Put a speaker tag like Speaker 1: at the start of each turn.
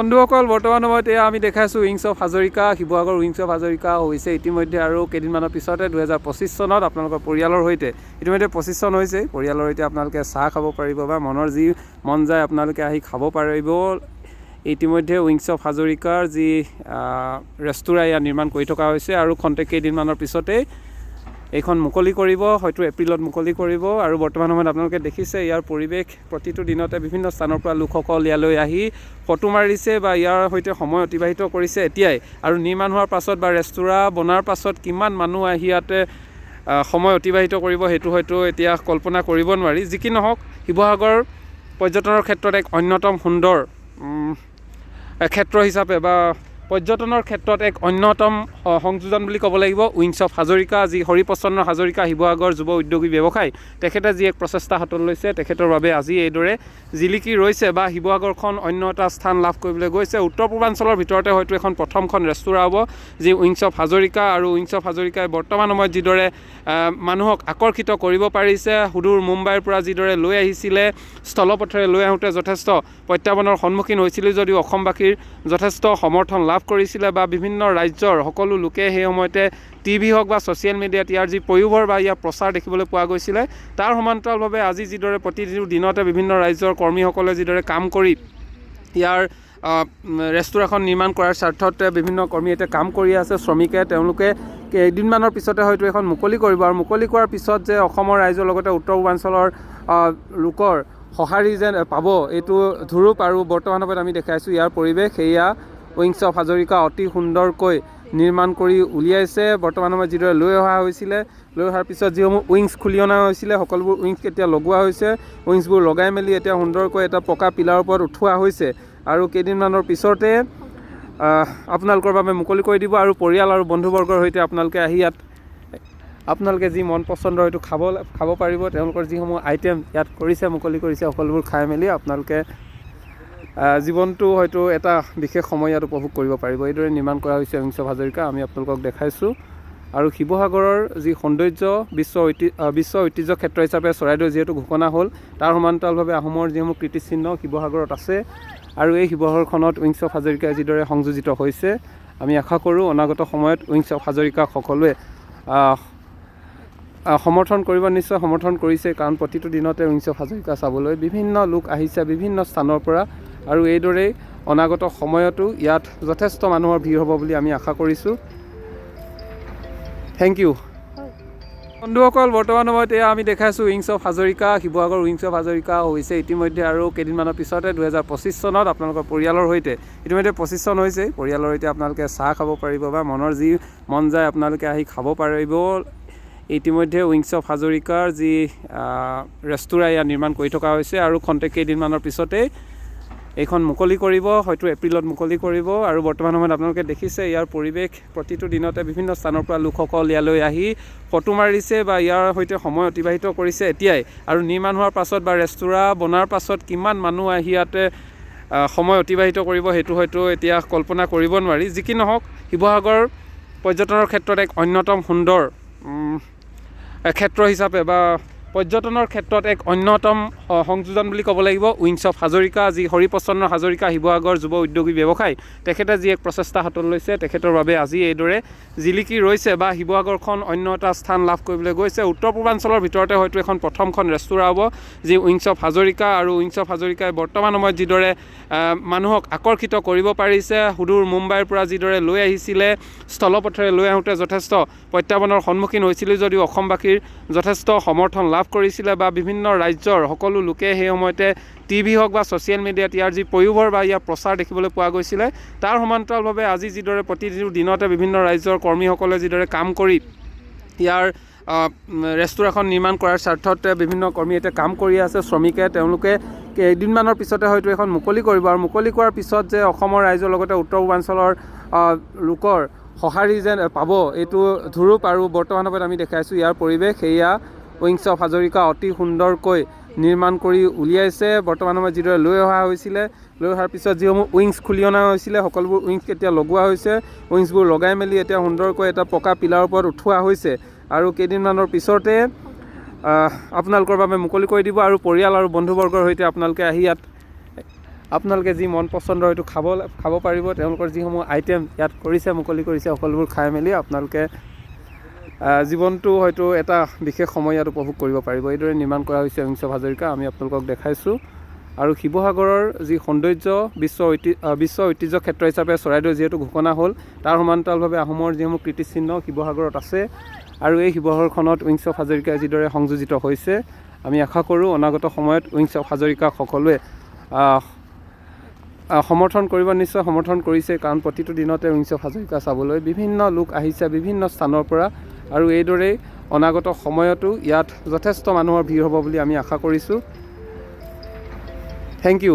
Speaker 1: বন্ধুসকল বৰ্তমান সময়ত আমি দেখাইছোঁ wings of Hazarika Sivasagar wings of Hazarika হৈছে ইতিমধ্যে আৰু কেইদিনমানৰ পিছতে 2025 চনত আপোনালোকৰ পৰিয়ালৰ সৈতে ইতিমধ্যে 25 চন হৈছে পৰিয়ালৰ সৈতে আপোনালোকে চাহ খাব পাৰিব বা মনৰ যি মন যায় আপোনালোকে আহি খাব পাৰিব। ইতিমধ্যে উইংছ অফ হাজৰিকাৰ যি ৰেষ্টুৰাঁ ইয়াত নিৰ্মাণ কৰি থকা হৈছে আৰু খন্তেক কেইদিনমানৰ পিছতে এইখন মুকলি কৰিব, হয়তো এপ্ৰিলত মুকলি কৰিব। আৰু বৰ্তমান সময়ত আপোনালোকে দেখিছে ইয়াৰ পৰিৱেশ প্ৰতিটো দিনতে বিভিন্ন স্থানৰ পৰা লোকসকল ইয়ালৈ আহি ফটো মাৰিছে বা ইয়াৰ সৈতে সময় অতিবাহিত কৰিছে এতিয়াই। আৰু নিৰ্মাণ হোৱাৰ পাছত বা ৰেষ্টুৰাঁ বনাৰ পাছত কিমান মানুহ আহি ইয়াতে সময় অতিবাহিত কৰিব সেইটো হয়তো এতিয়া কল্পনা কৰিব নোৱাৰি। যি কি নহওক, শিৱসাগৰ পৰ্যটনৰ ক্ষেত্ৰত এক অন্যতম সুন্দৰ ক্ষেত্ৰ হিচাপে বা পৰ্যটনৰ ক্ষেত্ৰত এক অন্যতম সংযোজন বুলি ক'ব লাগিব উইংছ অফ হাজৰিকা, যি হৰিপ্ৰসন্ন হাজৰিকা শিৱসাগৰ যুৱ উদ্যোগী ব্যৱসায়ী, তেখেতে যি এক প্ৰচেষ্টা হাতত লৈছে, তেখেতৰ বাবে আজি এইদৰে জিলিকি ৰৈছে বা শিৱসাগৰখন অন্য এটা স্থান লাভ কৰিবলৈ গৈছে। উত্তৰ পূৰ্বাঞ্চলৰ ভিতৰতে হয়তো এখন প্ৰথমখন ৰেষ্টুৰাঁ হ'ব যি উইংছ অফ হাজৰিকা। আৰু উইংছ অফ হাজৰিকাই বৰ্তমান সময়ত যিদৰে মানুহক আকৰ্ষিত কৰিব পাৰিছে, সুদূৰ মুম্বাইৰ পৰা যিদৰে লৈ আহিছিলে, স্থলপথেৰে লৈ আহোঁতে যথেষ্ট প্ৰত্যাহ্বানৰ সন্মুখীন হৈছিলে যদিও অসমবাসীৰ যথেষ্ট সমৰ্থন লাভ কৰিছিলে বা বিভিন্ন ৰাজ্যৰ সকলো লোকে সেই সময়তে টিভি হওক বা ছ'চিয়েল মিডিয়াত ইয়াৰ যি পয়োভৰ বা ইয়াৰ প্ৰচাৰ দেখিবলৈ পোৱা গৈছিলে, তাৰ সমান্তৰালভাৱে আজি যিদৰে প্ৰতিটো দিনতে বিভিন্ন ৰাজ্যৰ কৰ্মীসকলে যিদৰে কাম কৰি ইয়াৰ ৰেষ্টুৰাঁখন নিৰ্মাণ কৰাৰ স্বাৰ্থত বিভিন্ন কৰ্মী এতিয়া কাম কৰি আছে, শ্ৰমিকে তেওঁলোকে কেইদিনমানৰ পিছতে হয়তো এখন মুকলি কৰিব। আৰু মুকলি কৰাৰ পিছত যে অসমৰ ৰাইজৰ লগতে উত্তৰ পূৰ্বাঞ্চলৰ লোকৰ সঁহাৰি যেন পাব এইটো ধুৰুপ। আৰু বৰ্তমান সময়ত আমি দেখাইছোঁ ইয়াৰ পৰিৱেশ, সেয়া উইংছ অফ হাজৰিকা অতি সুন্দৰকৈ নিৰ্মাণ কৰি উলিয়াইছে। বৰ্তমান সময়ত যিদৰে লৈ অহা হৈছিলে, লৈ অহাৰ পিছত যিসমূহ উইংছ খুলি অনা হৈছিলে সকলোবোৰ উইংছ এতিয়া লগোৱা হৈছে। উইংছবোৰ লগাই মেলি এতিয়া সুন্দৰকৈ এটা পকা পিলাৰ ওপৰত উঠোৱা হৈছে আৰু কেইদিনমানৰ পিছতে আপোনালোকৰ বাবে মুকলি কৰি দিব। আৰু পৰিয়াল আৰু বন্ধুবৰ্গৰ সৈতে আপোনালোকে আহি ইয়াত আপোনালোকে যি মন পচন্দৰ হয়তো খাব পাৰিব। তেওঁলোকৰ যিসমূহ আইটেম ইয়াত কৰিছে, মুকলি কৰিছে, সকলোবোৰ খাই মেলি আপোনালোকে জীৱনটো হয়তো এটা বিশেষ সময় ইয়াত উপভোগ কৰিব পাৰিব। এইদৰে নিৰ্মাণ কৰা হৈছে উইংছ অফ হাজৰিকা, আমি আপোনালোকক দেখাইছোঁ। আৰু শিৱসাগৰৰ যি সৌন্দৰ্য বিশ্ব ঐতিহ্য ক্ষেত্ৰ হিচাপে চৰাইদেউ যিহেতু ঘোষণা হ'ল, তাৰ সমান্তৰালভাৱে আহোমৰ যিসমূহ কীৰ্তিচিহ্ন শিৱসাগৰত আছে আৰু এই শিৱসাগৰখনত উইংছ অফ হাজৰিকাই যিদৰে সংযোজিত হৈছে, আমি আশা কৰোঁ অনাগত সময়ত উইংছ অফ হাজৰিকাক সকলোৱে সমৰ্থন কৰিব। নিশ্চয় সমৰ্থন কৰিছে, কাৰণ প্ৰতিটো দিনতে উইংছ অফ হাজৰিকা চাবলৈ বিভিন্ন লোক আহিছে বিভিন্ন স্থানৰ পৰা। আৰু এইদৰেই অনাগত সময়তো ইয়াত যথেষ্ট মানুহৰ ভিৰ হ'ব বুলি আমি আশা কৰিছোঁ। Thank you. বন্ধুসকল বৰ্তমান সময়ত আমি দেখাইছোঁ wings of Hazarika Sivasagar wings of Hazarika হৈছে ইতিমধ্যে আৰু কেইদিনমানৰ পিছতে 2025 চনত আপোনালোকৰ পৰিয়ালৰ সৈতে ইতিমধ্যে 25 চন হৈছে পৰিয়ালৰ সৈতে আপোনালোকে চাহ খাব পাৰিব বা মনৰ যি মন যায় আপোনালোকে আহি খাব পাৰিব। ইতিমধ্যে উইংছ অফ হাজৰিকাৰ যি ৰেষ্টুৰাঁ ইয়াত নিৰ্মাণ কৰি থকা হৈছে আৰু খন্তেক কেইদিনমানৰ পিছতে এইখন মুকলি কৰিব, হয়তো এপ্ৰিলত মুকলি কৰিব। আৰু বৰ্তমান সময়ত আপোনালোকে দেখিছে ইয়াৰ পৰিৱেশ প্ৰতিটো দিনতে বিভিন্ন স্থানৰ পৰা লোকসকল ইয়ালৈ আহি ফটো মাৰিছে বা ইয়াৰ সৈতে সময় অতিবাহিত কৰিছে এতিয়াই। আৰু নিৰ্মাণ হোৱাৰ পাছত বা ৰেষ্টুৰাঁ বনাৰ পাছত কিমান মানুহ আহি ইয়াতে সময় অতিবাহিত কৰিব সেইটো হয়তো এতিয়া কল্পনা কৰিব নোৱাৰি। যি কি নহওক, শিৱসাগৰ পৰ্যটনৰ ক্ষেত্ৰত এক অন্যতম সুন্দৰ ক্ষেত্ৰ হিচাপে বা পৰ্যটনৰ ক্ষেত্ৰত এক অন্যতম সংযোজন বুলি ক'ব লাগিব উইংছ অফ হাজৰিকা, যি হৰিপ্ৰসন্ন হাজৰিকা শিৱসাগৰ যুৱ উদ্যোগী ব্যৱসায়ী, তেখেতে যি এক প্ৰচেষ্টা হাতত লৈছে, তেখেতৰ বাবে আজি এইদৰে জিলিকি ৰৈছে বা শিৱসাগৰখন অন্য এটা স্থান লাভ কৰিবলৈ গৈছে। উত্তৰ পূৰ্বাঞ্চলৰ ভিতৰতে হয়তো এখন প্ৰথমখন ৰেষ্টুৰাঁ হ'ব যি উইংছ অফ হাজৰিকা। আৰু উইংছ অফ হাজৰিকাই বৰ্তমান সময়ত যিদৰে মানুহক আকৰ্ষিত কৰিব পাৰিছে, সুদূৰ মুম্বাইৰ পৰা যিদৰে লৈ আহিছিলে, স্থলপথেৰে লৈ আহোঁতে যথেষ্ট প্ৰত্যাহ্বানৰ সন্মুখীন হৈছিলে যদিও অসমবাসীৰ যথেষ্ট সমৰ্থন লাভ কৰিছিলে বা বিভিন্ন ৰাজ্যৰ সকলো লোকে সেই সময়তে টিভি হওক বা ছ'চিয়েল মিডিয়াত ইয়াৰ যি পয়োভৰ বা ইয়াৰ প্ৰচাৰ দেখিবলৈ পোৱা গৈছিলে, তাৰ সমান্তৰালভাৱে আজি যিদৰে প্ৰতিটো দিনতে বিভিন্ন ৰাজ্যৰ কৰ্মীসকলে যিদৰে কাম কৰি ইয়াৰ ৰেষ্টুৰাঁখন নিৰ্মাণ কৰাৰ স্বাৰ্থত বিভিন্ন কৰ্মী এতিয়া কাম কৰি আছে, শ্ৰমিকে তেওঁলোকে কেইদিনমানৰ পিছতে হয়তো এখন মুকলি কৰিব। আৰু মুকলি কৰাৰ পিছত যে অসমৰ ৰাইজৰ লগতে উত্তৰ পূৰ্বাঞ্চলৰ লোকৰ সঁহাৰি যেন পাব এইটো ধুৰুপ। আৰু বৰ্তমান সময়ত আমি দেখাইছোঁ ইয়াৰ পৰিৱেশ, সেয়া উইংছ অফ হাজৰিকা অতি সুন্দৰকৈ নিৰ্মাণ কৰি উলিয়াইছে। বৰ্তমান সময়ত যিদৰে লৈ অহা হৈছিলে, লৈ অহাৰ পিছত যিসমূহ উইংছ খুলি অনা হৈছিলে সকলোবোৰ উইংছ এতিয়া লগোৱা হৈছে। উইংছবোৰ লগাই মেলি এতিয়া সুন্দৰকৈ এটা পকা পিলাৰ ওপৰত উঠোৱা হৈছে আৰু কেইদিনমানৰ পিছতে আপোনালোকৰ বাবে মুকলি কৰি দিব। আৰু পৰিয়াল আৰু বন্ধুবৰ্গৰ সৈতে আপোনালোকে আহি ইয়াত আপোনালোকে যি মন পচন্দৰ হয়তো খাব পাৰিব। তেওঁলোকৰ যিসমূহ আইটেম ইয়াত মুকলি কৰিছে সকলোবোৰ খাই মেলি আপোনালোকে জীৱনটো হয়তো এটা বিশেষ সময় ইয়াত উপভোগ কৰিব পাৰিব। এইদৰে নিৰ্মাণ কৰা হৈছে উইংছ অফ হাজৰিকা, আমি আপোনালোকক দেখাইছোঁ। আৰু শিৱসাগৰৰ যি সৌন্দৰ্য বিশ্ব ঐতিহ্য ক্ষেত্ৰ হিচাপে চৰাইদেউ যিহেতু ঘোষণা হ'ল, তাৰ সমান্তৰালভাৱে আহোমৰ যিসমূহ কীৰ্তিচিহ্ন শিৱসাগৰত আছে আৰু এই শিৱসাগৰখনত উইংছ অফ হাজৰিকাই যিদৰে সংযোজিত হৈছে, আমি আশা কৰোঁ অনাগত সময়ত উইংছ অফ হাজৰিকাক সকলোৱে সমৰ্থন কৰিব। নিশ্চয় সমৰ্থন কৰিছে, কাৰণ প্ৰতিটো দিনতে উইংছ অফ হাজৰিকা চাবলৈ বিভিন্ন লোক আহিছে বিভিন্ন স্থানৰ পৰা, আৰু এইদৰেই অনাগত সময়তো ইয়াত যথেষ্ট মানুহৰ ভিৰ হ'ব বুলি আমি আশা কৰিছোঁ। Thank U.